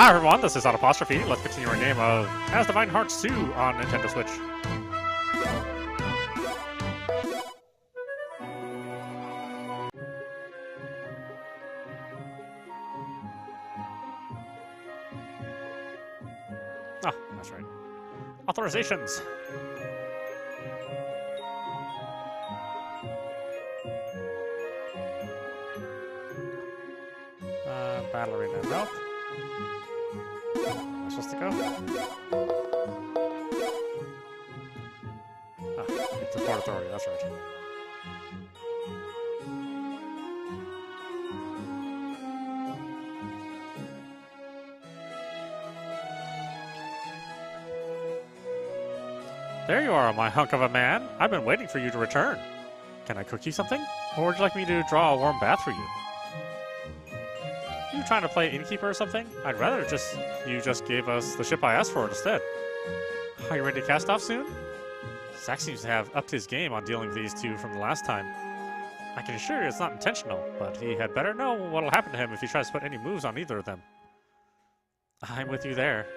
Hi everyone, this is audap. Let's continue our game of Asdivine Hearts II on Nintendo Switch. Oh, that's right. Authorizations. Battle Arena Milk. Where am I supposed to go? Ah, it's the Port Authority, that's right. There you are, my hunk of a man. I've been waiting for you to return. Can I cook you something? Or would you like me to draw a warm bath for you? You trying to play innkeeper or something? I'd rather you just gave us the ship I asked for instead. Are you ready to cast off soon? Zack seems to have upped his game on dealing with these two from the last time. I can assure you it's not intentional, but he had better know what'll happen to him if he tries to put any moves on either of them. I'm with you there.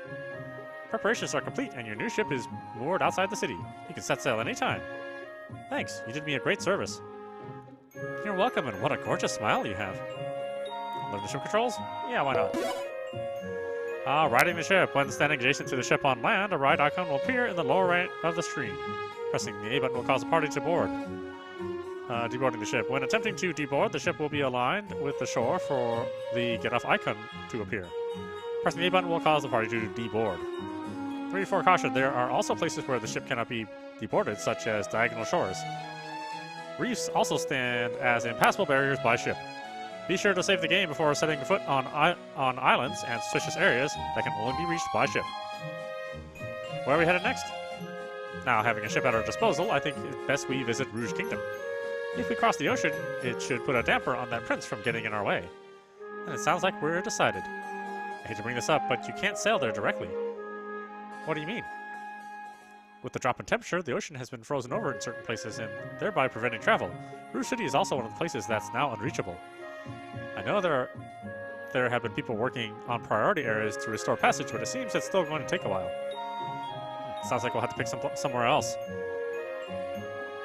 Preparations are complete and your new ship is moored outside the city. You can set sail anytime. Thanks, you did me a great service. You're welcome, and what a gorgeous smile you have. Learn the ship controls? Yeah, why not? Riding the ship. When standing adjacent to the ship on land, a ride icon will appear in the lower right of the screen. Pressing the A button will cause the party to board. Deboarding the ship. When attempting to deboard, the ship will be aligned with the shore for the get off icon to appear. Pressing the A button will cause the party to deboard. 3 for caution, there are also places where the ship cannot be deboarded, such as diagonal shores. Reefs also stand as impassable barriers by ship. Be sure to save the game before setting foot on islands and suspicious areas that can only be reached by ship. Where are we headed next? Now, having a ship at our disposal, I think it's best we visit Rouge Kingdom. If we cross the ocean, it should put a damper on that prince from getting in our way. And it sounds like we're decided. I hate to bring this up, but you can't sail there directly. What do you mean? With the drop in temperature, the ocean has been frozen over in certain places and thereby preventing travel. Rouge City is also one of the places that's now unreachable. I know there have been people working on priority areas to restore passage, but it seems it's still going to take a while. Sounds like we'll have to pick somewhere else.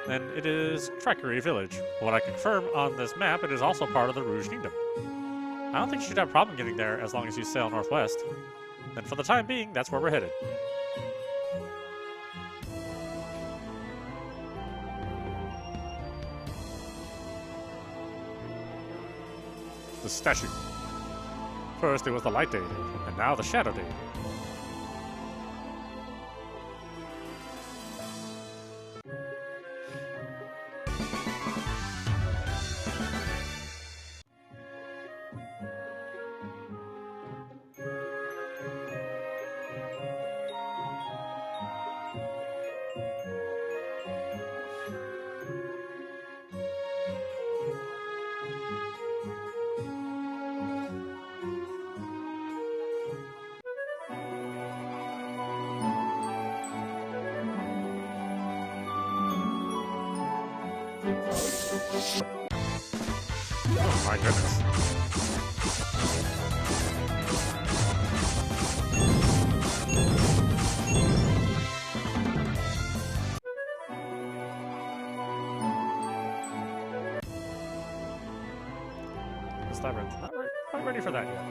Then it is Trickery Village. What I can confirm on this map, it is also part of the Rouge Kingdom. I don't think you should have a problem getting there as long as you sail northwest. Then for the time being, that's where we're headed. The statue. First it was the light deity, and now the shadow deity. Oh my goodness. This labyrinth. Not quite ready for that yet.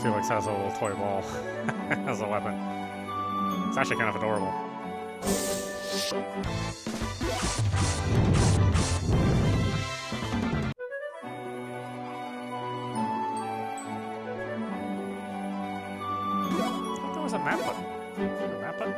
Felix has a little toy ball as a weapon. It's actually kind of adorable. I thought there was a map button. Is there a map button?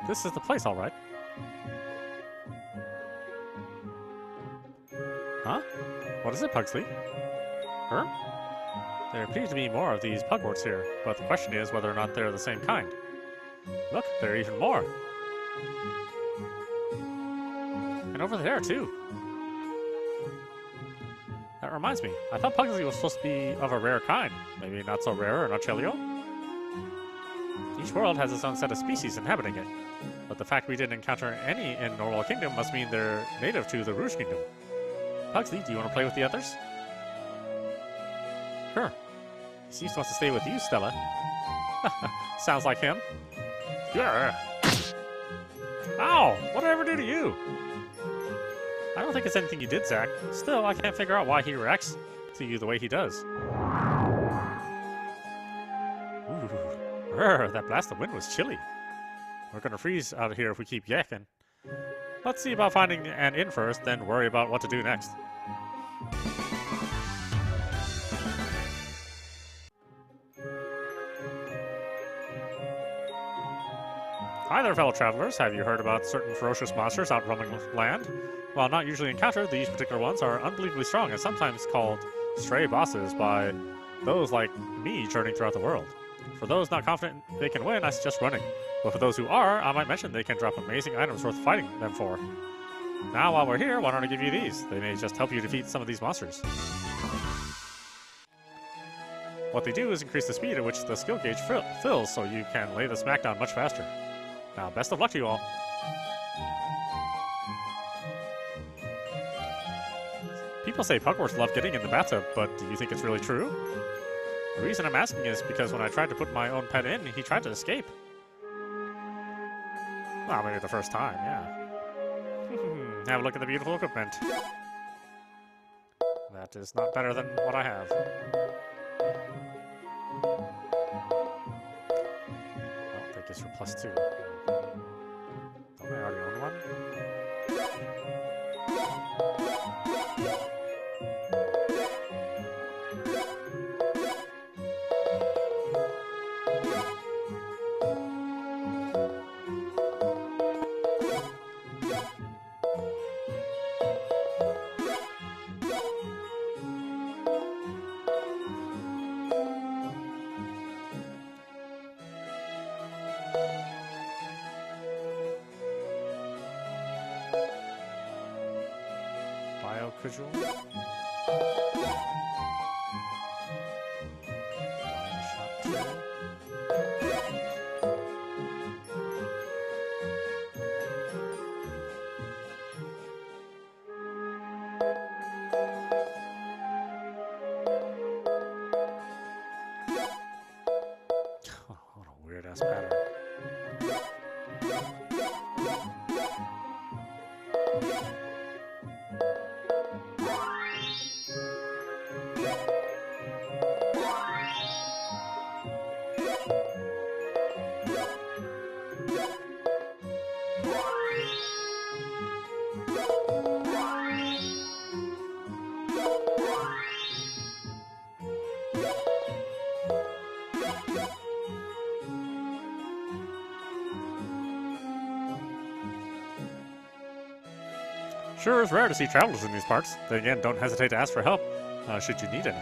This is the place, all right. Huh? What is it, Pugsley? Huh? There appears to be more of these pugworts here, but the question is whether or not they're the same kind. Look, there are even more. And over there, too. That reminds me, I thought Pugsley was supposed to be of a rare kind. Maybe not so rare in Archelio? Each world has its own set of species inhabiting it, but the fact we didn't encounter any in Norwell Kingdom must mean they're native to the Rouge Kingdom. Pugsley, do you want to play with the others? Sure. He seems to want to stay with you, Stella. Sounds like him. Yeah. Ow! What did I ever do to you? I don't think it's anything you did, Zack. Still, I can't figure out why he reacts to you the way he does. Ooh, that blast of wind was chilly. We're gonna freeze out of here if we keep yakking. Let's see about finding an inn first, then worry about what to do next. Hi there, fellow travelers. Have you heard about certain ferocious monsters out roaming land? While not usually encountered, these particular ones are unbelievably strong and sometimes called stray bosses by those like me journeying throughout the world. For those not confident they can win, I suggest running. But for those who are, I might mention they can drop amazing items worth fighting them for. Now, while we're here, why don't I give you these? They may just help you defeat some of these monsters. What they do is increase the speed at which the skill gauge fills, so you can lay the smackdown much faster. Now, best of luck to you all. People say pugworts love getting in the bathtub, but do you think it's really true? The reason I'm asking is because when I tried to put my own pet in, he tried to escape. Well, maybe the first time, yeah. Have a look at the beautiful equipment. That is not better than what I have. I'll take this for +2. Don't I already own one? Visual. Shot 2. Oh, what a weird ass pattern. Sure is rare to see travelers in these parts. Then again, don't hesitate to ask for help, should you need any.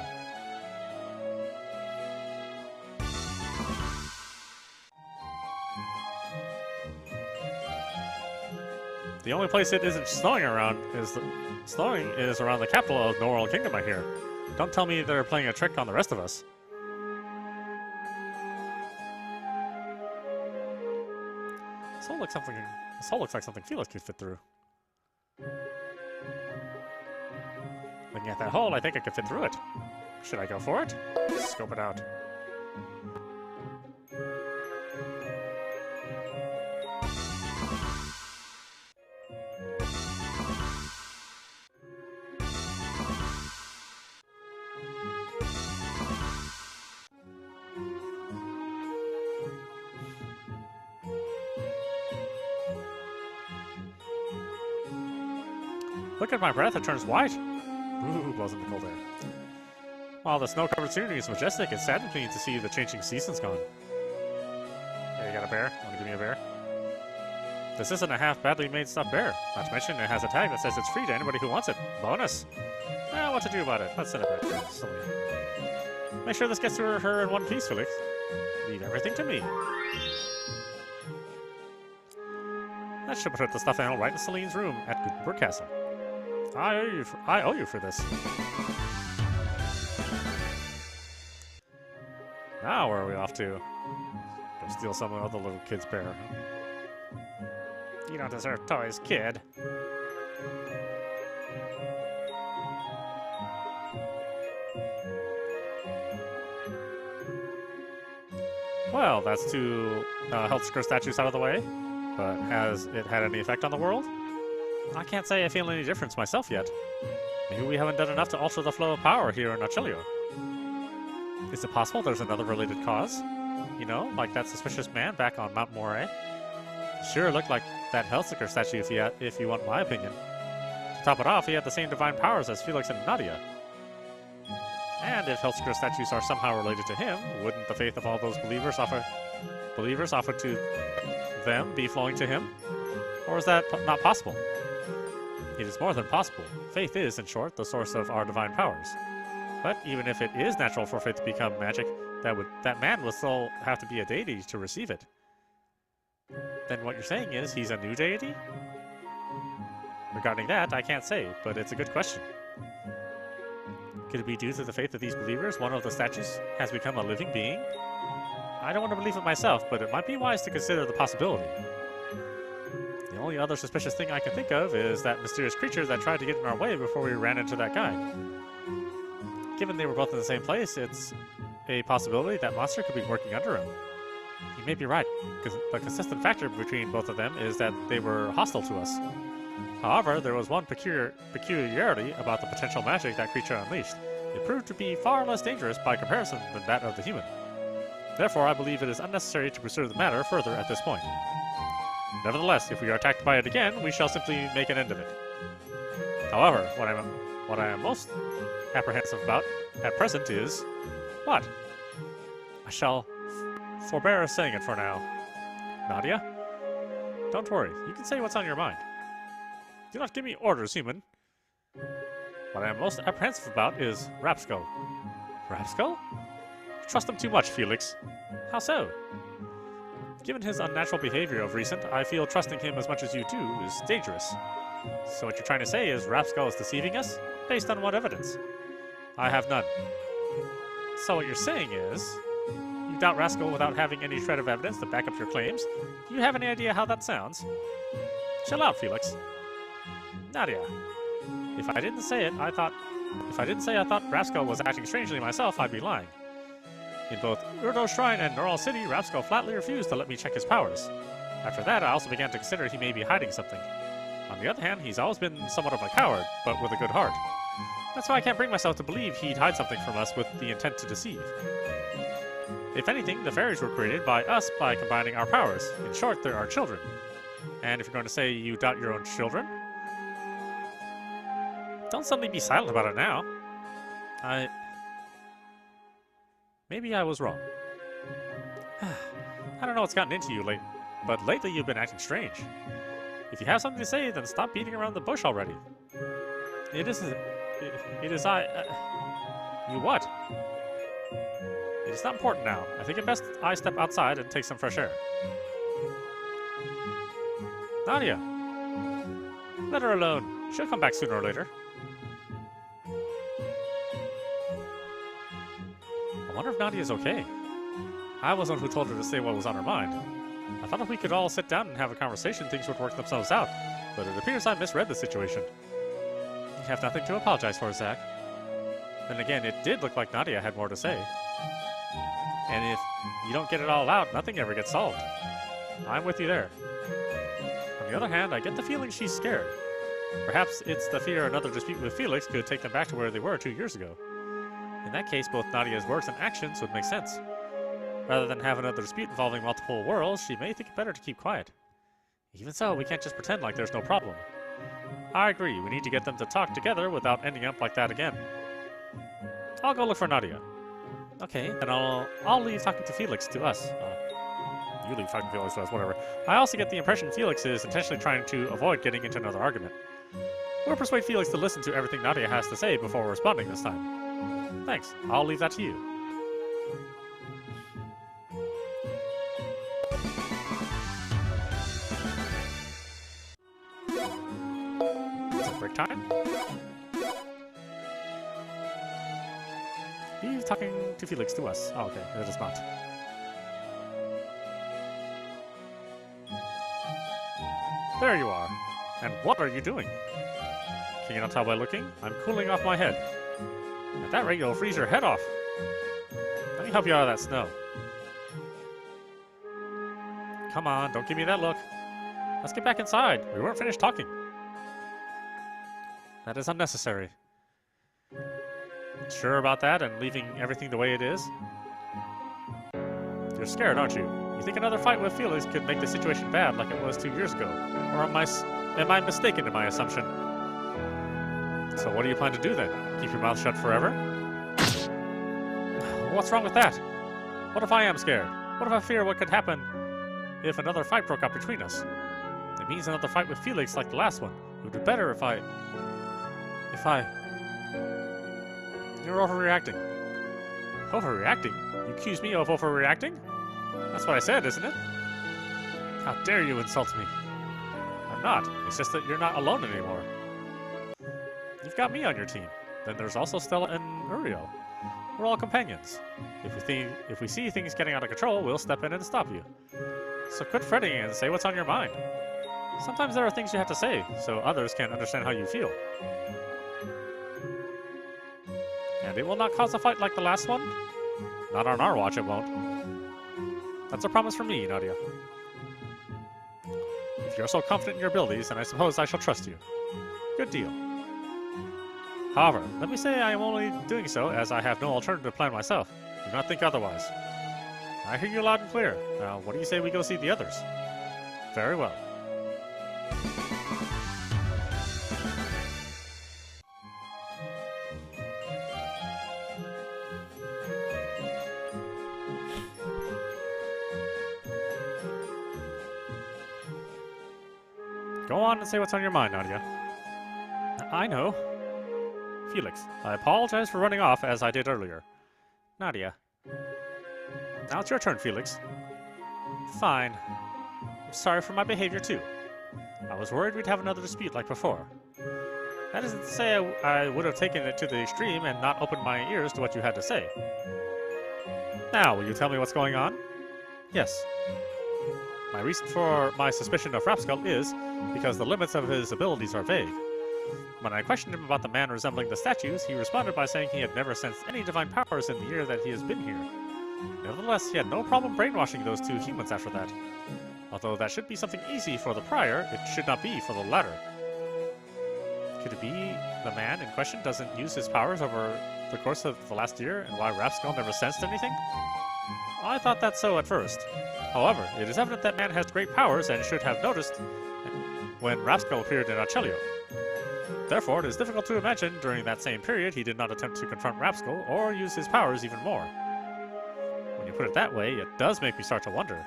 The only place it isn't snowing around is around the capital of Norwell Kingdom, I hear. Don't tell me they're playing a trick on the rest of us. This hole looks like something Felix could fit through. Looking at that hole, I think I could fit through it. Should I go for it? Scope it out. Look at my breath, it turns white. Ooh, blows in the cold air. While the snow-covered scenery is majestic, it saddens me to see the changing seasons gone. Hey, you got a bear? Want to give me a bear? This isn't a half badly made stuffed bear. Not to mention it has a tag that says it's free to anybody who wants it. Bonus. Well, what to do about it? Let's send it back. Silly. Make sure this gets to her in one piece, Felix. Leave everything to me. That should put the stuffed animal right in Celine's room at Gutenberg Castle. I owe you for this. Now where are we off to? Go steal some other little kid's bear. You don't deserve toys, kid. Well, that's two Helsker statues out of the way, but has it had any effect on the world? I can't say I feel any difference myself yet. Maybe we haven't done enough to alter the flow of power here in Archelio. Is it possible there's another related cause? You know, like that suspicious man back on Mount Moray? Sure looked like that Helsker statue if you want my opinion. To top it off, he had the same divine powers as Felix and Nadia. And if Helsker statues are somehow related to him, wouldn't the faith of all those believers offered to them be flowing to him? Or is that not possible? It is more than possible. Faith is, in short, the source of our divine powers. But even if it is natural for faith to become magic, that man would still have to be a deity to receive it. Then what you're saying is he's a new deity? Regarding that, I can't say, but it's a good question. Could it be due to the faith of these believers one of the statues has become a living being? I don't want to believe it myself, but it might be wise to consider the possibility. The only other suspicious thing I can think of is that mysterious creature that tried to get in our way before we ran into that guy. Given they were both in the same place, it's a possibility that monster could be working under him. You may be right, because the consistent factor between both of them is that they were hostile to us. However, there was one peculiarity about the potential magic that creature unleashed. It proved to be far less dangerous by comparison than that of the human. Therefore, I believe it is unnecessary to pursue the matter further at this point. Nevertheless, if we are attacked by it again, we shall simply make an end of it. However, what I am most apprehensive about at present is... What? I shall forbear saying it for now. Nadia? Don't worry, you can say what's on your mind. Do not give me orders, human. What I am most apprehensive about is Rapskull. Rapskull? You trust him too much, Felix. How so? Given his unnatural behavior of recent, I feel trusting him as much as you do is dangerous. So what you're trying to say is Rapskull is deceiving us? Based on what evidence? I have none. So what you're saying is, you doubt Rapskull without having any shred of evidence to back up your claims? Do you have any idea how that sounds? Chill out, Felix. Nadia, if I didn't say I thought Rapskull was acting strangely myself, I'd be lying. In both Urdo Shrine and Neural City, Rapskull flatly refused to let me check his powers. After that, I also began to consider he may be hiding something. On the other hand, he's always been somewhat of a coward, but with a good heart. That's why I can't bring myself to believe he'd hide something from us with the intent to deceive. If anything, the fairies were created by us by combining our powers. In short, they're our children. And if you're going to say you doubt your own children, don't suddenly be silent about it now. Maybe I was wrong. I don't know what's gotten into you but lately you've been acting strange. If you have something to say, then stop beating around the bush already. You what? It is not important now. I think it best I step outside and take some fresh air. Nadia! Let her alone. She'll come back sooner or later. I wonder if Nadia's okay. I was the one who told her to say what was on her mind. I thought if we could all sit down and have a conversation, things would work themselves out, but it appears I misread the situation. You have nothing to apologize for, Zack. Then again, it did look like Nadia had more to say. And if you don't get it all out, nothing ever gets solved. I'm with you there. On the other hand, I get the feeling she's scared. Perhaps it's the fear another dispute with Felix could take them back to where they were 2 years ago. In that case, both Nadia's words and actions would make sense. Rather than have another dispute involving multiple worlds, she may think it better to keep quiet. Even so, we can't just pretend like there's no problem. I agree, we need to get them to talk together without ending up like that again. I'll go look for Nadia. Okay, then I'll leave talking to Felix to us. You leave talking Felix to us, whatever. I also get the impression Felix is intentionally trying to avoid getting into another argument. We'll persuade Felix to listen to everything Nadia has to say before responding this time. Thanks. I'll leave that to you. Is it break time? He's talking to Felix to us. Oh, okay. It is not. There you are. And what are you doing? Can you not tell by looking? I'm cooling off my head. At that rate, you'll freeze your head off. Let me help you out of that snow. Come on, don't give me that look. Let's get back inside. We weren't finished talking. That is unnecessary. Sure about that and leaving everything the way it is? You're scared, aren't you? You think another fight with Felix could make the situation bad like it was 2 years ago? Or am I mistaken in my assumption? So what do you plan to do then? Keep your mouth shut forever? What's wrong with that? What if I am scared? What if I fear what could happen if another fight broke out between us? It means another fight with Felix like the last one. It would be better if I... You're overreacting. Overreacting? You accuse me of overreacting? That's what I said, isn't it? How dare you insult me? I'm not. It's just that you're not alone anymore. You've got me on your team. Then there's also Stella and Uriel. We're all companions. If we see things getting out of control, we'll step in and stop you. So quit fretting and say what's on your mind. Sometimes there are things you have to say, so others can understand how you feel. And it will not cause a fight like the last one? Not on our watch, it won't. That's a promise from me, Nadia. If you're so confident in your abilities, then I suppose I shall trust you. Good deal. However, let me say I am only doing so as I have no alternative plan myself. Do not think otherwise. I hear you loud and clear. Now, what do you say we go see the others? Very well. Go on and say what's on your mind, Nadia. I know. Felix, I apologize for running off as I did earlier. Nadia. Now it's your turn, Felix. Fine. I'm sorry for my behavior, too. I was worried we'd have another dispute like before. That isn't to say I would have taken it to the extreme and not opened my ears to what you had to say. Now, will you tell me what's going on? Yes. My reason for my suspicion of Rapskull is because the limits of his abilities are vague. When I questioned him about the man resembling the statues, he responded by saying he had never sensed any divine powers in the year that he has been here. Nevertheless, he had no problem brainwashing those two humans after that. Although that should be something easy for the prior, it should not be for the latter. Could it be the man in question doesn't use his powers over the course of the last year, and why Rapskull never sensed anything? I thought that so at first. However, it is evident that man has great powers and should have noticed when Rapskull appeared in Archelio. Therefore, it is difficult to imagine during that same period he did not attempt to confront Rapskull or use his powers even more. When you put it that way, it does make me start to wonder.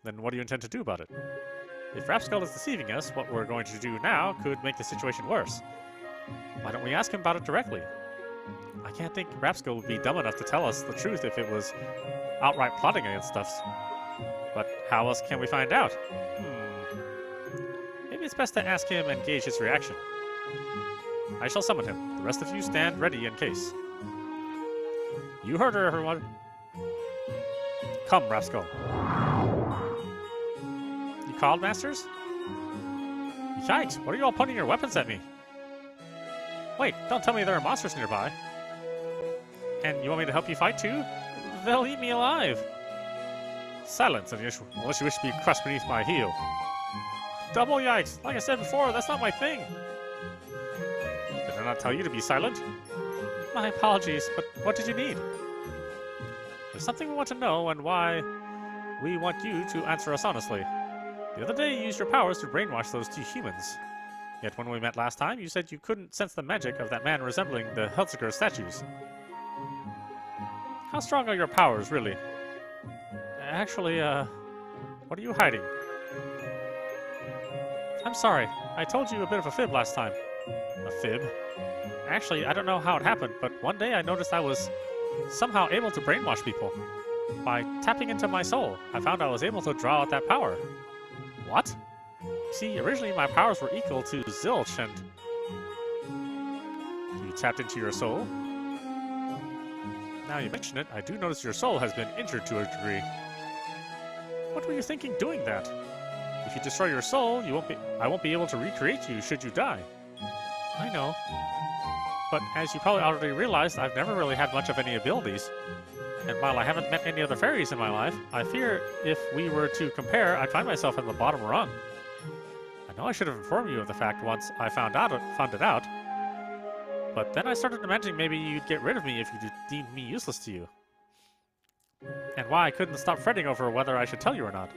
Then what do you intend to do about it? If Rapskull is deceiving us, what we're going to do now could make the situation worse. Why don't we ask him about it directly? I can't think Rapskull would be dumb enough to tell us the truth if it was outright plotting against us. But how else can we find out? Maybe it's best to ask him and gauge his reaction. I shall summon him. The rest of you stand ready in case. You heard her, everyone. Come, Rapskull. You called, Masters? Yikes, what are you all pointing your weapons at me? Wait, don't tell me there are monsters nearby. And you want me to help you fight too? They'll eat me alive. Silence, unless you wish to be crushed beneath my heel. Double yikes! Like I said before, that's not my thing. Did I not tell you to be silent? My apologies, but what did you need? There's something we want to know and why we want you to answer us honestly. The other day you used your powers to brainwash those two humans. Yet when we met last time, you said you couldn't sense the magic of that man resembling the Helsiker statues. How strong are your powers, really? Actually, what are you hiding? I'm sorry. I told you a bit of a fib last time. A fib? Actually, I don't know how it happened, but one day I noticed I was somehow able to brainwash people. By tapping into my soul, I found I was able to draw out that power. What? See, originally my powers were equal to zilch, and you tapped into your soul? Now you mention it, I do notice your soul has been injured to a degree. What were you thinking doing that? If you destroy your soul, I won't be able to recreate you should you die. I know. But as you probably already realized, I've never really had much of any abilities. And while I haven't met any other fairies in my life, I fear if we were to compare, I'd find myself in the bottom rung. I know I should have informed you of the fact once I found it out. But then I started imagining maybe you'd get rid of me if you deemed me useless to you. And why I couldn't stop fretting over whether I should tell you or not.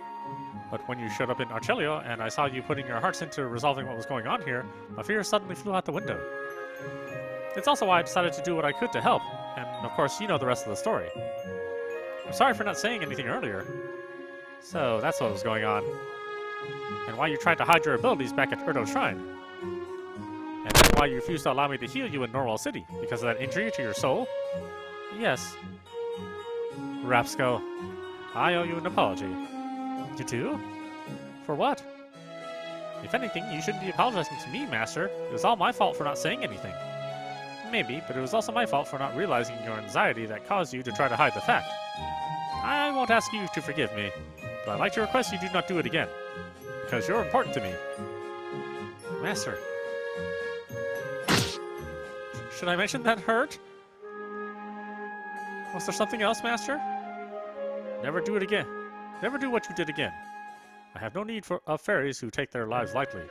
But when you showed up in Archelio and I saw you putting your hearts into resolving what was going on here, my fears suddenly flew out the window. It's also why I decided to do what I could to help, and of course you know the rest of the story. I'm sorry for not saying anything earlier. So that's what was going on. And why you tried to hide your abilities back at Erdo's shrine. And then why you refused to allow me to heal you in Norwell City, because of that injury to your soul? Yes. Rapsco, I owe you an apology. You do? For what? If anything, you shouldn't be apologizing to me, Master. It was all my fault for not saying anything. Maybe, but it was also my fault for not realizing your anxiety that caused you to try to hide the fact. I won't ask you to forgive me, but I'd like to request you do not do it again, because you're important to me. Master. Should I mention that hurt? Was there something else, Master? Never do it again. Never do what you did again. I have no need of fairies who take their lives lightly.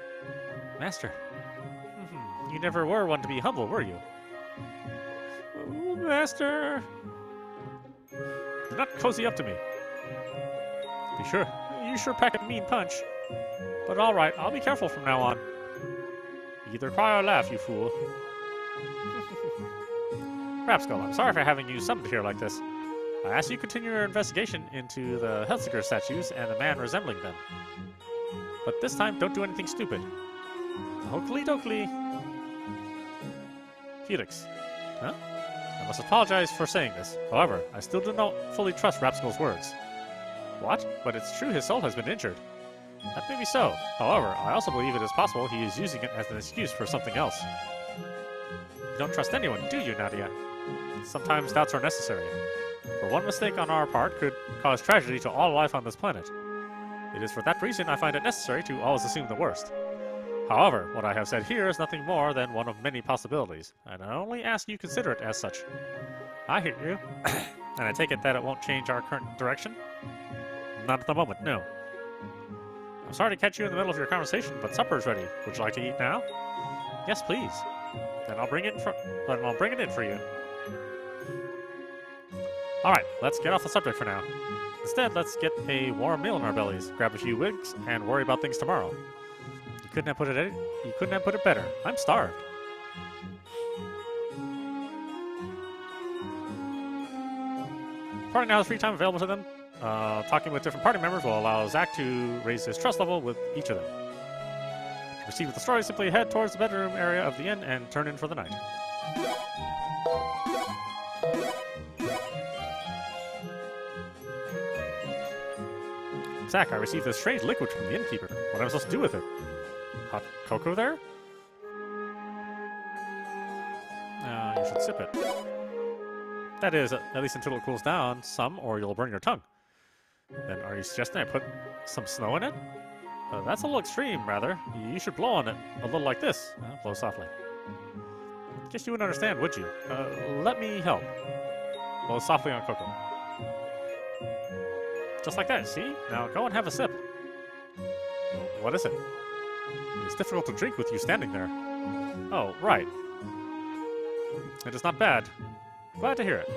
Master. You never were one to be humble, were you? Master. Do not cozy up to me. Be sure. You sure pack a mean punch. But alright, I'll be careful from now on. Either cry or laugh, you fool. Rapskull, I'm sorry for having you summoned here like this. I ask you to continue your investigation into the Helsinger statues and the man resembling them. But this time, don't do anything stupid. Oakley dokley. Felix. Huh? I must apologize for saying this. However, I still do not fully trust Rapskull's words. What? But it's true his soul has been injured. That may be so. However, I also believe it is possible he is using it as an excuse for something else. You don't trust anyone, do you, Nadia? Sometimes doubts are necessary. For one mistake on our part could cause tragedy to all life on this planet. It is for that reason I find it necessary to always assume the worst. However, what I have said here is nothing more than one of many possibilities, and I only ask you consider it as such. I hear you, and I take it that it won't change our current direction? Not at the moment, no. I'm sorry to catch you in the middle of your conversation, but supper is ready. Would you like to eat now? Yes, please. Then I'll bring it in for you. Alright, let's get off the subject for now. Instead, let's get a warm meal in our bellies, grab a few wigs, and worry about things tomorrow. You couldn't have put it better. I'm starved. Party now has free time available to them. Talking with different party members will allow Zack to raise his trust level with each of them. To proceed with the story, simply head towards the bedroom area of the inn and turn in for the night. Zack, I received this strange liquid from the innkeeper. What am I supposed to do with it? Hot cocoa there? You should sip it. That is, at least until it cools down some, or you'll burn your tongue. Then are you suggesting I put some snow in it? That's a little extreme, rather. You should blow on it, a little like this. Blow softly. Guess you wouldn't understand, would you? Let me help. Blow softly on cocoa. Just like that, see? Now go and have a sip. What is it? It's difficult to drink with you standing there. Oh, right. It is not bad. Glad to hear it.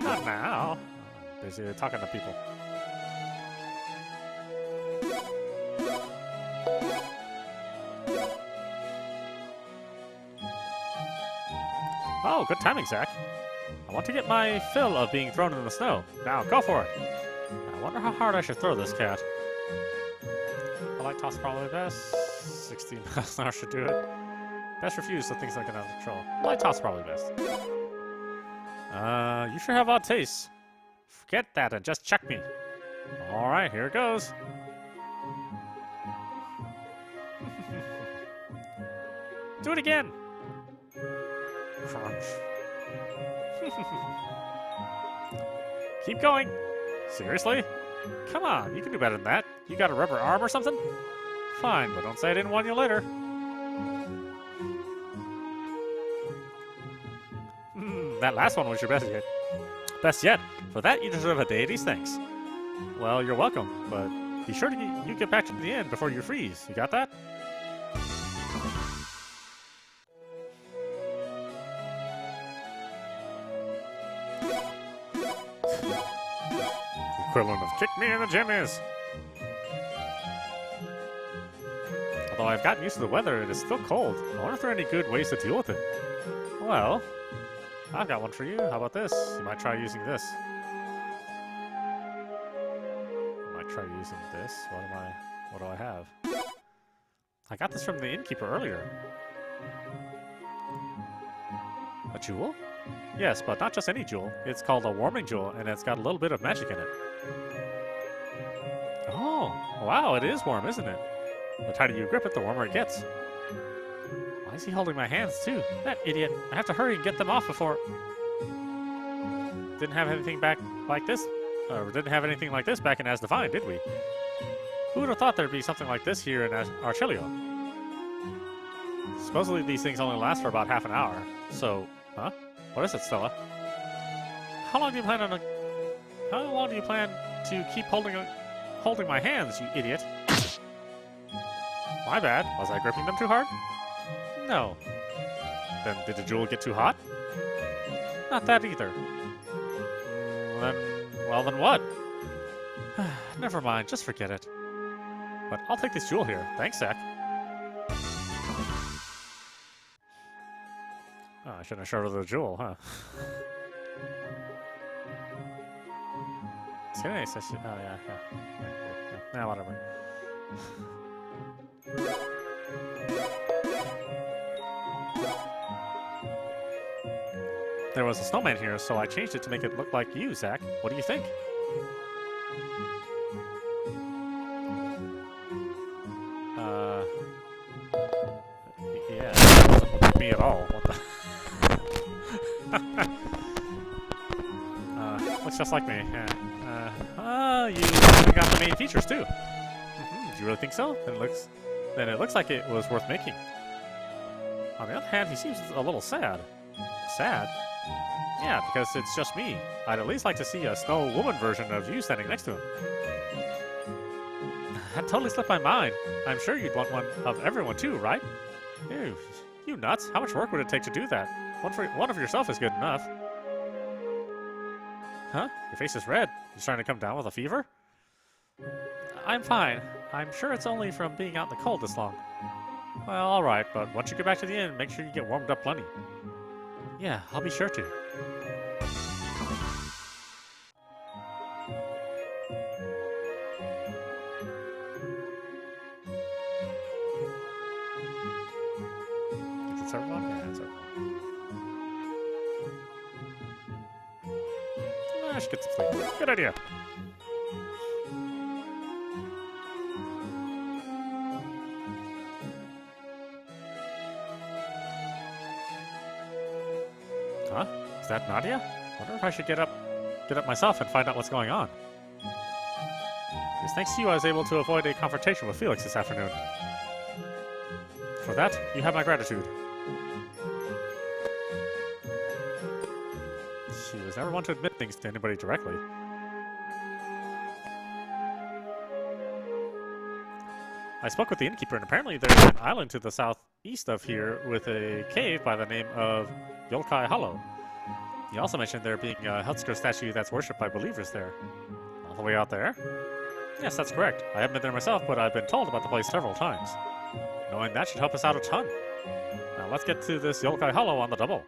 Not now. I'm busy talking to people. Oh, good timing, Zack. I want to get my fill of being thrown in the snow. Now, go for it. I wonder how hard I should throw this cat. A light toss probably best. 16 miles an hour should do it. Best refuse so things don't get out of control. Light toss probably best. You sure have odd tastes. Forget that and just check me. Alright, here it goes. Do it again. Crunch. Keep going. Seriously? Come on, you can do better than that. You got a rubber arm or something? Fine, but don't say I didn't want you later. That last one was your best yet. Best yet. For that, you deserve a deity's thanks. Well, you're welcome, but be sure to you get back to the end before you freeze. You got that? The equivalent of kick me in the jimmies. Although I've gotten used to the weather, it is still cold. I wonder if there are any good ways to deal with it. Well, I've got one for you. How about this? You might try using this. Try using this. What do I have? I got this from the innkeeper earlier. A jewel? Yes, but not just any jewel. It's called a warming jewel, and it's got a little bit of magic in it. Oh, wow, it is warm, isn't it? The tighter you grip it, the warmer it gets. Why is he holding my hands, too? That idiot. I have to hurry and get them off before... Didn't have anything back like this. Didn't have anything like this back in Asdivine, did we? Who would have thought there'd be something like this here in Archelio? Supposedly these things only last for about half an hour. So, huh? What is it, Stella? How long do you plan to keep holding my hands, you idiot? My bad. Was I gripping them too hard? No. Then did the jewel get too hot? Not that either. Well, then what? Never mind, just forget it. But I'll take this jewel here. Thanks, Zack. Oh, I shouldn't have showed her the jewel, huh? It's nice. Oh, yeah. Nah, whatever. There was a snowman here, so I changed it to make it look like you, Zack. What do you think? Yeah, it doesn't look like me at all. What the? Looks just like me. Yeah. You got the main features too. Do you really think so? Then it looks like it was worth making. On the other hand, he seems a little sad. Sad? Yeah, because it's just me. I'd at least like to see a snow woman version of you standing next to him. That totally slipped my mind. I'm sure you'd want one of everyone too, right? Ew, you nuts. How much work would it take to do that? One of yourself is good enough. Huh? Your face is red. You trying to come down with a fever? I'm fine. I'm sure it's only from being out in the cold this long. Well, alright, but once you get back to the inn, make sure you get warmed up plenty. Yeah, I'll be sure to. Is it server one? Yeah, it's server one. I should get some sleep. Good idea. Huh? Is that Nadia? Wonder if I should get up myself and find out what's going on. It's thanks to you I was able to avoid a confrontation with Felix this afternoon. For that, you have my gratitude. She was never one to admit things to anybody directly. I spoke with the innkeeper, and apparently there's an island to the southeast of here with a cave by the name of Yolkai Hollow. He also mentioned there being a Helsker statue that's worshipped by believers there. All the way out there? Yes, that's correct. I haven't been there myself, but I've been told about the place several times. Knowing that should help us out a ton. Now let's get to this Yolkai Hollow on the double.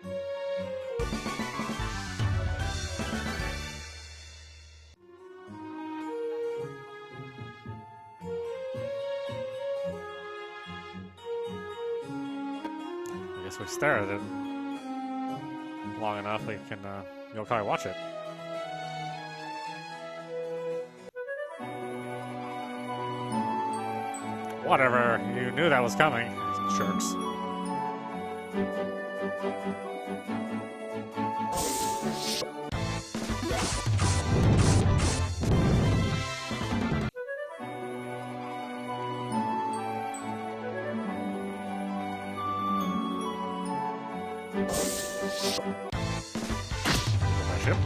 once we stare at it long enough, we can, you'll probably watch it. Whatever, you knew that was coming. Jerks. My ship.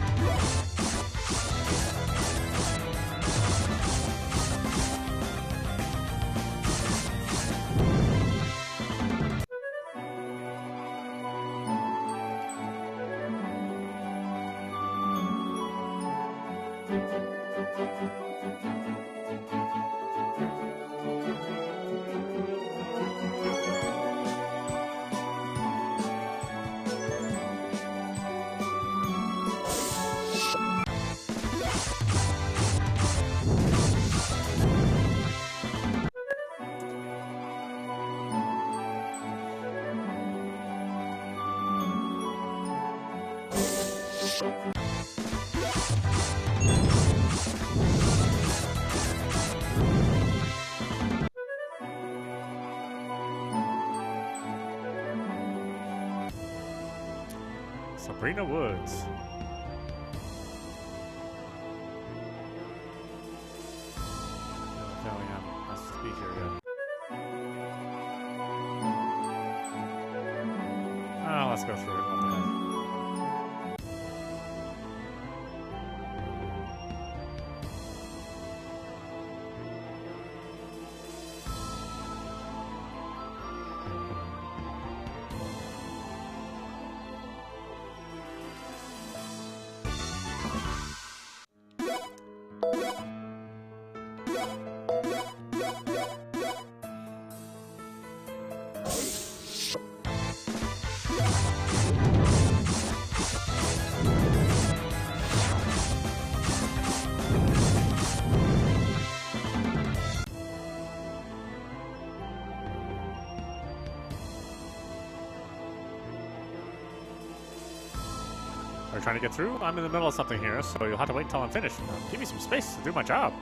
Sabrina Woods. No, I'm not supposed to be here yet. Oh, let's go through it. What the heck? Are you trying to get through? I'm in the middle of something here, so you'll have to wait until I'm finished. Give me some space to do my job.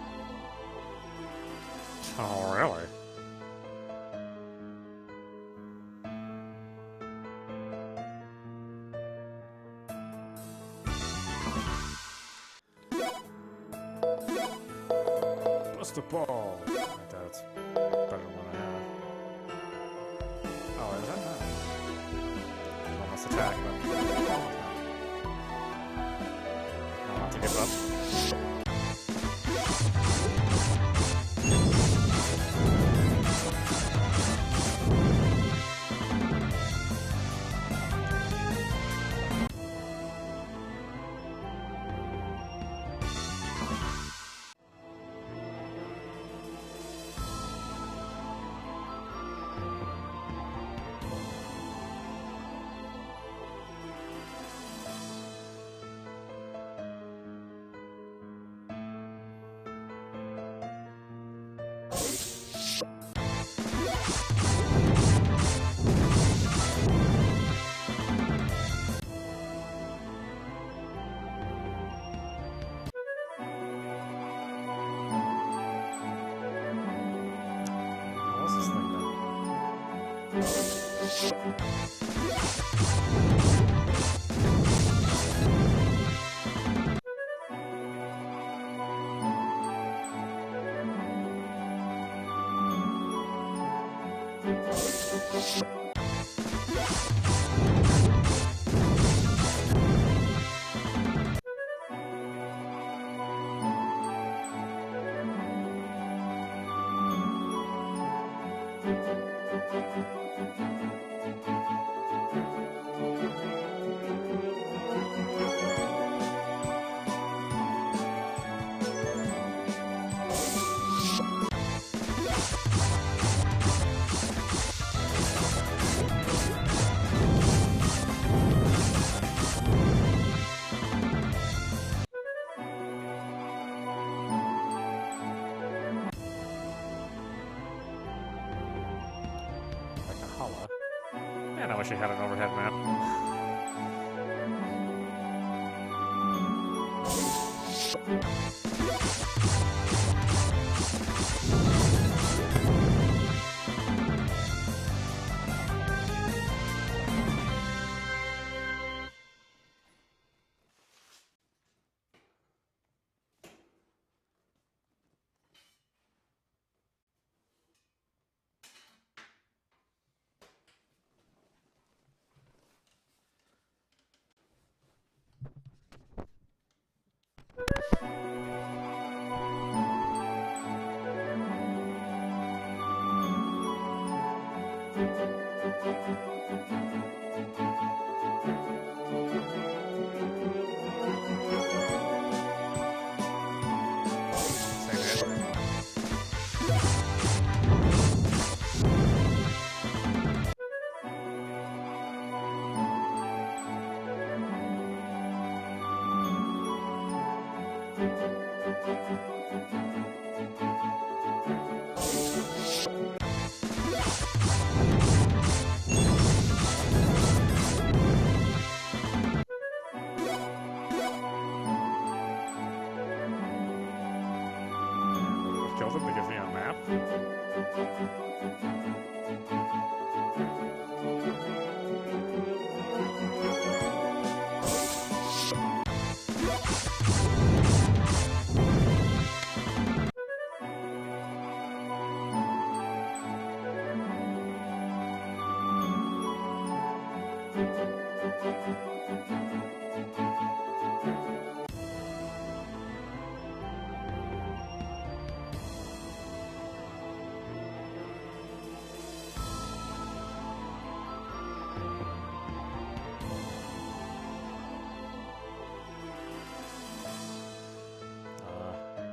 Oh, really? Bust the ball. That's better than what I have. Oh, is that not? Well, let's attack, but... to give up. Holla. Man, I wish I had an overhead map. Kill them to give me a map.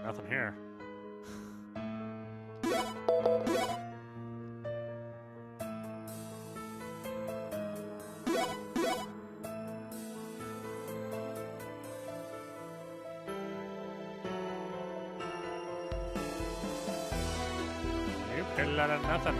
Nothing here. You pill out of nothing.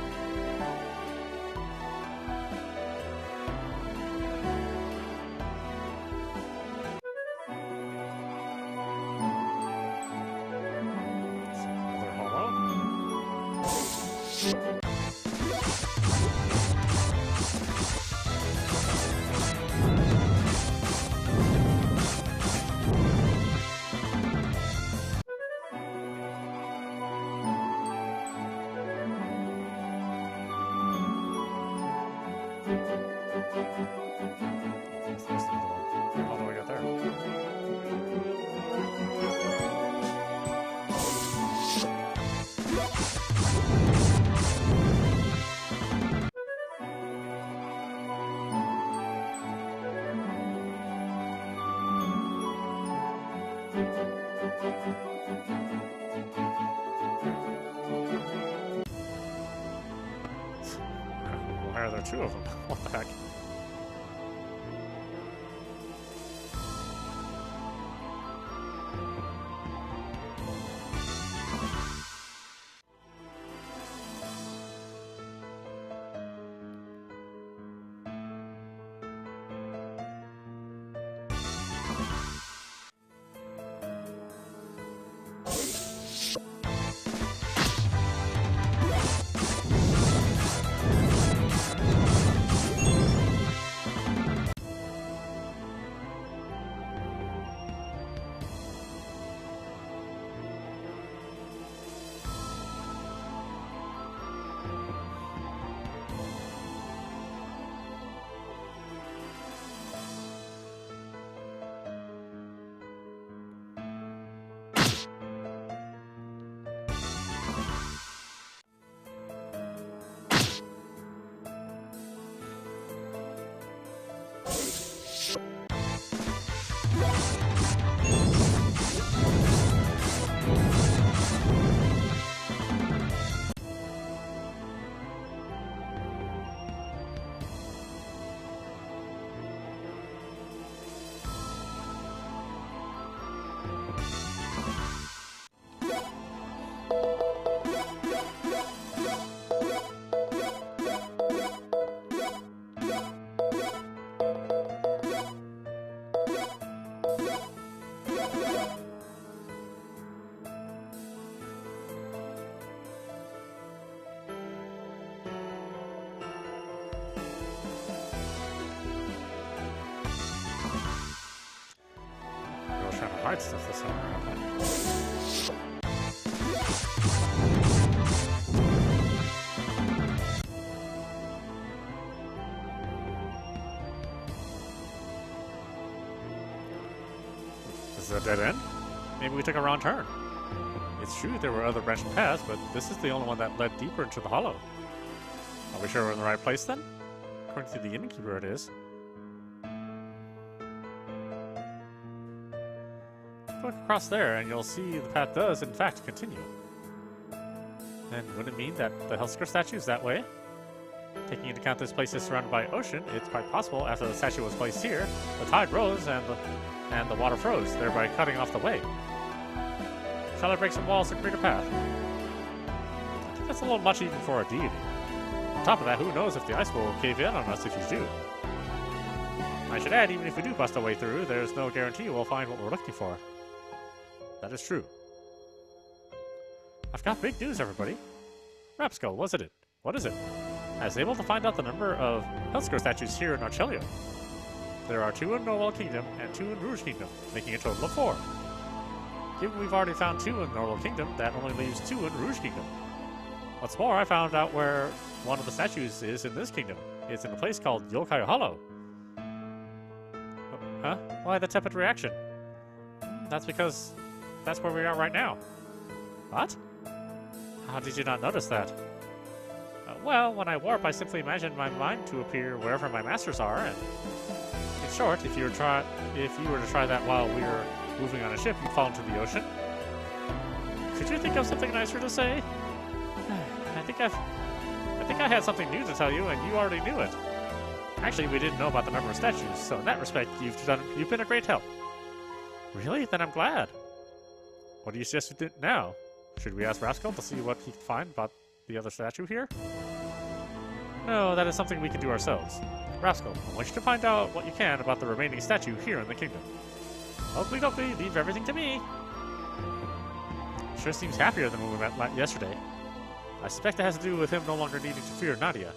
Why are there two of them? What the heck? I was trying to hide stuff this time around. Is this a dead end? Maybe we took a wrong turn. It's true there were other branching paths, but this is the only one that led deeper into the hollow. Are we sure we're in the right place then? According to the innkeeper, it is. Look across there and you'll see the path does in fact continue. Then wouldn't it mean that the Hellsker statue is that way? Taking into account this place is surrounded by ocean, it's quite possible after the statue was placed here, the tide rose and the water froze, thereby cutting off the way. Shall I break some walls to create a path? I think that's a little much even for a deity. On top of that, who knows if the ice will cave in on us if you do. I should add, even if we do bust our way through, there's no guarantee we'll find what we're looking for. That is true. I've got big news, everybody. Rapskull, wasn't it? What is it? I was able to find out the number of Hellsker statues here in Archelio. There are 2 in Norwell Kingdom and 2 in Rouge Kingdom, making a total of 4. Given we've already found 2 in Norwell Kingdom, that only leaves 2 in Rouge Kingdom. What's more, I found out where one of the statues is in this kingdom. It's in a place called Yokai Hollow. Huh? Why the tepid reaction? That's because that's where we are right now. What? How did you not notice that? Well, when I warp, I simply imagine my mind to appear wherever my masters are, and in short, if you were to try that while we were moving on a ship, you'd fall into the ocean. Could you think of something nicer to say? I think I had something new to tell you, and you already knew it. Actually, we didn't know about the number of statues, so in that respect, you've been a great help. Really? Then I'm glad. What do you suggest we do now? Should we ask Rascal to see what he can find about the other statue here? No, that is something we can do ourselves. Rascal, I want you to find out what you can about the remaining statue here in the kingdom. Oakley dokley, leave everything to me. Sure seems happier than when we met yesterday. I suspect it has to do with him no longer needing to fear Nadia.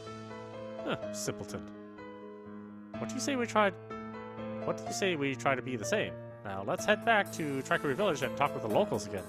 Huh, simpleton. What do you say we try to be the same? Now let's head back to Trickery Village and talk with the locals again.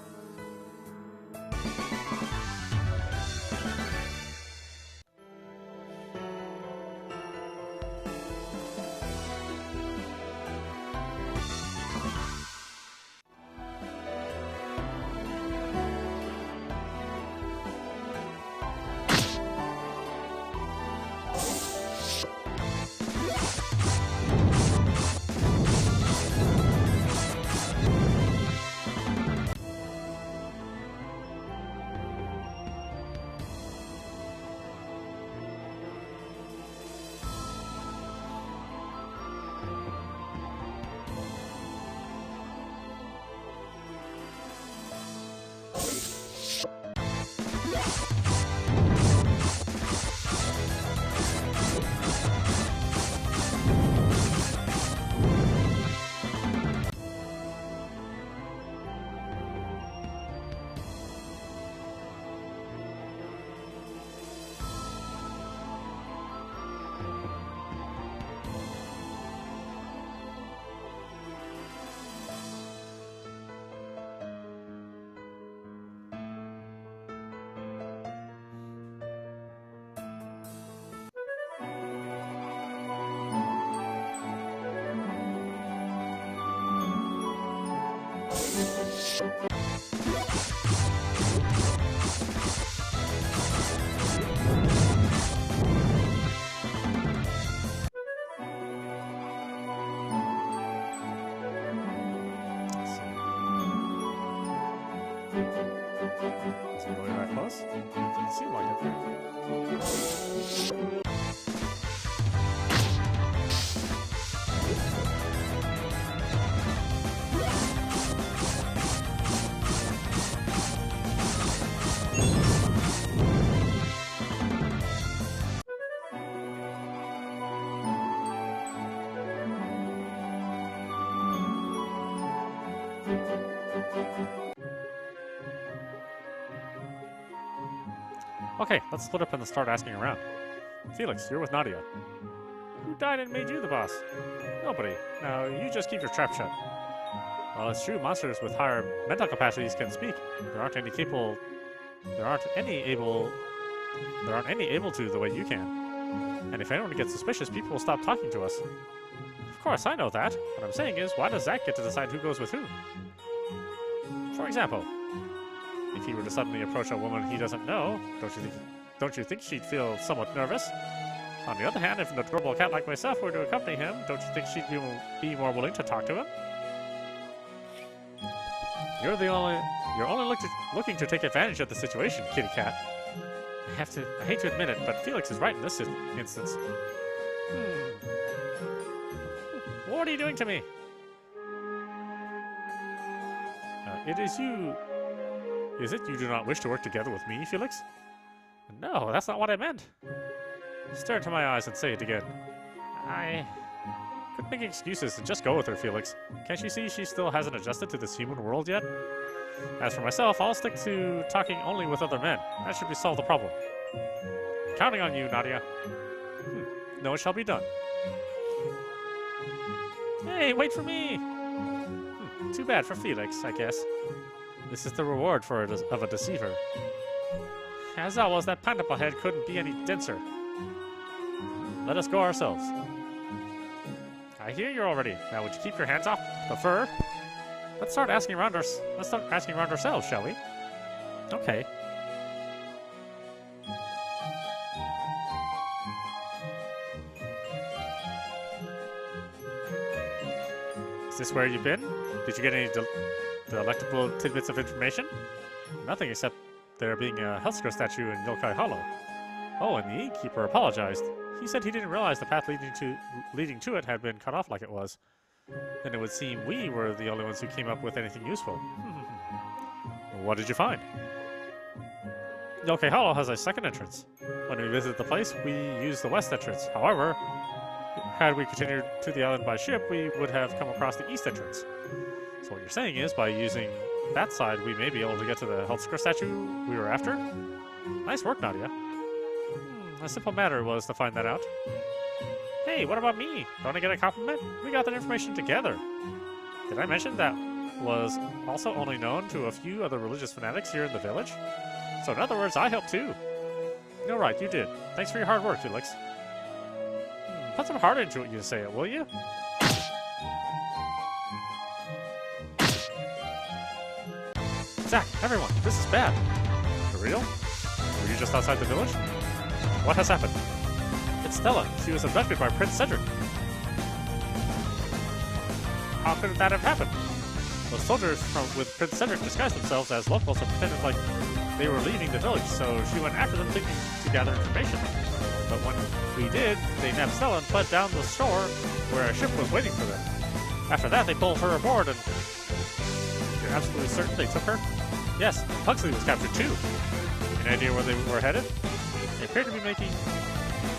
Is it really that close? Doesn't seem like it. Okay, let's split up and start asking around. Felix, you're with Nadia. Who died and made you the boss? Nobody. Now, you just keep your trap shut. Well, it's true, monsters with higher mental capacities can speak. There aren't any able to the way you can. And if anyone gets suspicious, people will stop talking to us. Of course, I know that. What I'm saying is, why does Zack get to decide who goes with who? For example, if he were to suddenly approach a woman he doesn't know, don't you think she'd feel somewhat nervous? On the other hand, if an adorable cat like myself were to accompany him, don't you think she'd be more willing to talk to him? You're only looking to take advantage of the situation, kitty cat. I hate to admit it, but Felix is right in this instance. What are you doing to me? It is you. Is it you do not wish to work together with me, Felix? No, that's not what I meant. Stare into my eyes and say it again. I could make excuses and just go with her, Felix. Can't you see she still hasn't adjusted to this human world yet? As for myself, I'll stick to talking only with other men. That should solve the problem. Counting on you, Nadia. No, it shall be done. Hey, wait for me! Too bad for Felix, I guess. This is the reward of a deceiver. As always, that pineapple head couldn't be any denser. Let us go ourselves. I hear you already. Now, would you keep your hands off the fur? Let's start asking around ourselves, shall we? Okay. Is this where you've been? Did you get any delectable tidbits of information? Nothing except there being a Hellscrow statue in Yokai Hollow. Oh, and the innkeeper apologized. He said he didn't realize the path leading to it had been cut off like it was. Then it would seem we were the only ones who came up with anything useful. What did you find? Yokai Hollow has a second entrance. When we visited the place, we used the west entrance. However, had we continued to the island by ship, we would have come across the east entrance. So what you're saying is, by using that side, we may be able to get to the Hellscrow statue we were after? Nice work, Nadia. A simple matter was to find that out. Hey, what about me? Don't I get a compliment? We got that information together. Did I mention that was also only known to a few other religious fanatics here in the village? So in other words, I helped too. You're right, you did. Thanks for your hard work, Felix. Put some heart into it, you say it, will you? Zack, everyone, this is bad. For real? Were you just outside the village? What has happened? It's Stella. She was abducted by Prince Cedric. How could that have happened? Those soldiers with Prince Cedric disguised themselves as locals and pretended like they were leaving the village, so she went after them thinking to gather information. But when we did, they nabbed Stella and fled down the shore where a ship was waiting for them. After that, they pulled her aboard and... You're absolutely certain they took her? Yes, Pugsley was captured too. Any idea where they were headed? They appear to be making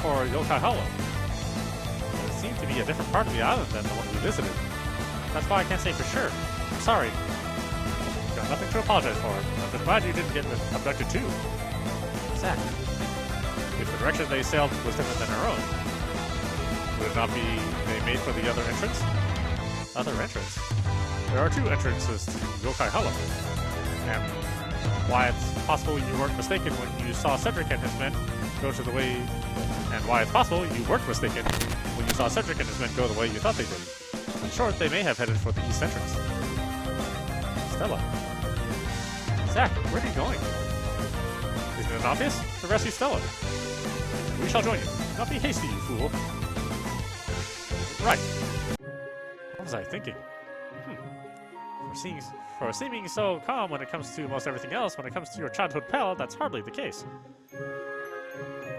for Yokai Hollow. It seemed to be a different part of the island than the one we visited. That's why I can't say for sure. I'm sorry. You've got nothing to apologize for. I'm just glad you didn't get abducted too. Zack. If the direction they sailed was different than our own, would it not be they made for the other entrance? Other entrance? There are two entrances to Yokai Hollow. And why it's possible you weren't mistaken when you saw Cedric and his men go to the way... And why it's possible you weren't mistaken when you saw Cedric and his men go the way you thought they did. In short, they may have headed for the east entrance. Stella. Zack, where are you going? Isn't it obvious? To rescue Stella. We shall join you. Don't be hasty, you fool. Right. What was I thinking? For seeming so calm when it comes to most everything else, when it comes to your childhood pal, that's hardly the case.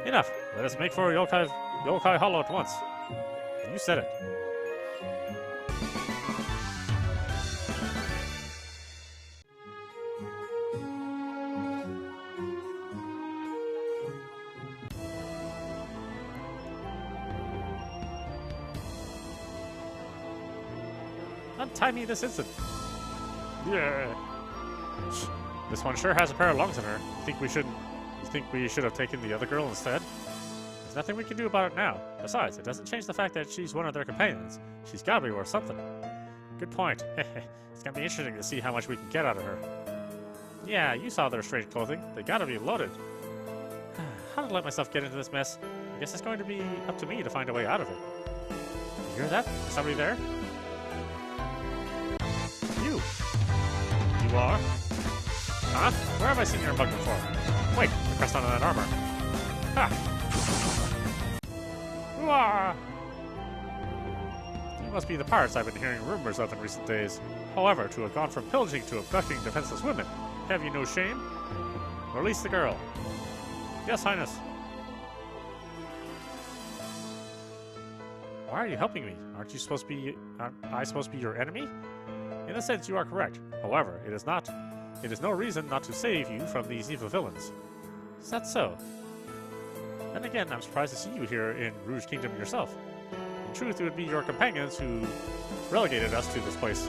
Enough. Let us make for Yokai Hollow at once. You said it. Untie me this instant. Yeah. This one sure has a pair of lungs in her. Think we shouldn't You think we should have taken the other girl instead? There's nothing we can do about it now. Besides, it doesn't change the fact that she's one of their companions. She's gotta be worth something. Good point. It's gonna be interesting to see how much we can get out of her. Yeah, you saw their strange clothing. They gotta be loaded. How to let myself get into this mess? I guess it's going to be up to me to find a way out of it. You hear that? Is somebody there? You! You are? Huh? Where have I seen your bug before? Wait, you pressed onto that armor. Ha! Hooah! You must be the pirates I've been hearing rumors of in recent days. However, to have gone from pillaging to abducting defenseless women, have you no shame? Release the girl. Yes, Highness. Why are you helping me? Aren't I supposed to be your enemy? In a sense, you are correct. However, it is no reason not to save you from these evil villains. Is that so? Then again, I'm surprised to see you here in Rouge Kingdom yourself. In truth, it would be your companions who relegated us to this place.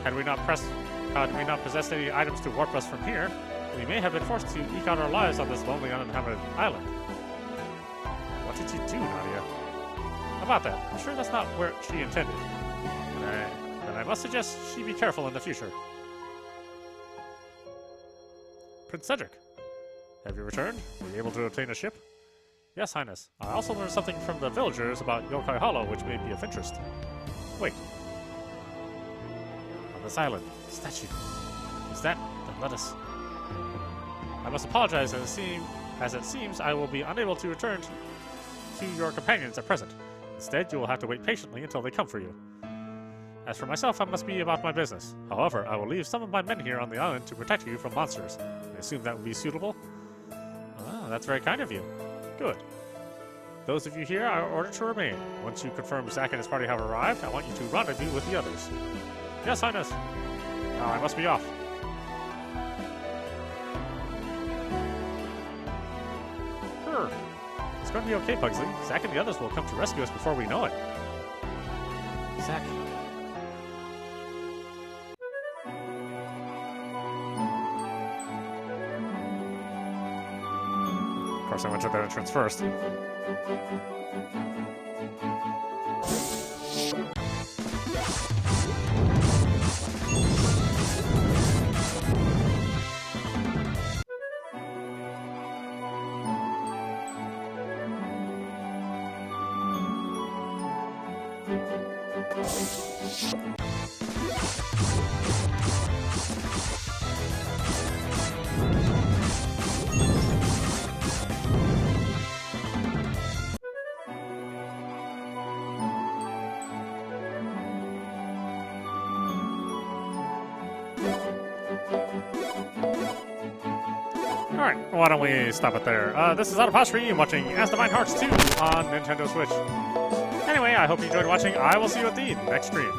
Had we not possessed any items to warp us from here, we may have been forced to eke out our lives on this lonely, uninhabited island. What did you do, Nadia? How about that? I'm sure that's not where she intended. Then I must suggest she be careful in the future. Prince Cedric, have you returned? Were you able to obtain a ship? Yes, Highness. I also learned something from the villagers about Yokai Hollow, which may be of interest. Wait. On this island, statue. Is that? Then let us. I must apologize, as it seems I will be unable to return to your companions at present. Instead, you will have to wait patiently until they come for you. As for myself, I must be about my business. However, I will leave some of my men here on the island to protect you from monsters. I assume that would be suitable? Ah, that's very kind of you. Good. Those of you here are ordered to remain. Once you confirm Zack and his party have arrived, I want you to rendezvous with the others. Yes, Highness. Now I must be off. It's going to be okay, Pugsley. Zack and the others will come to rescue us before we know it. Zack. Of course, I went to that entrance first. Alright, why don't we stop it there? This is audap, watching Asdivine Hearts II on Nintendo Switch. Anyway, I hope you enjoyed watching. I will see you at the next stream.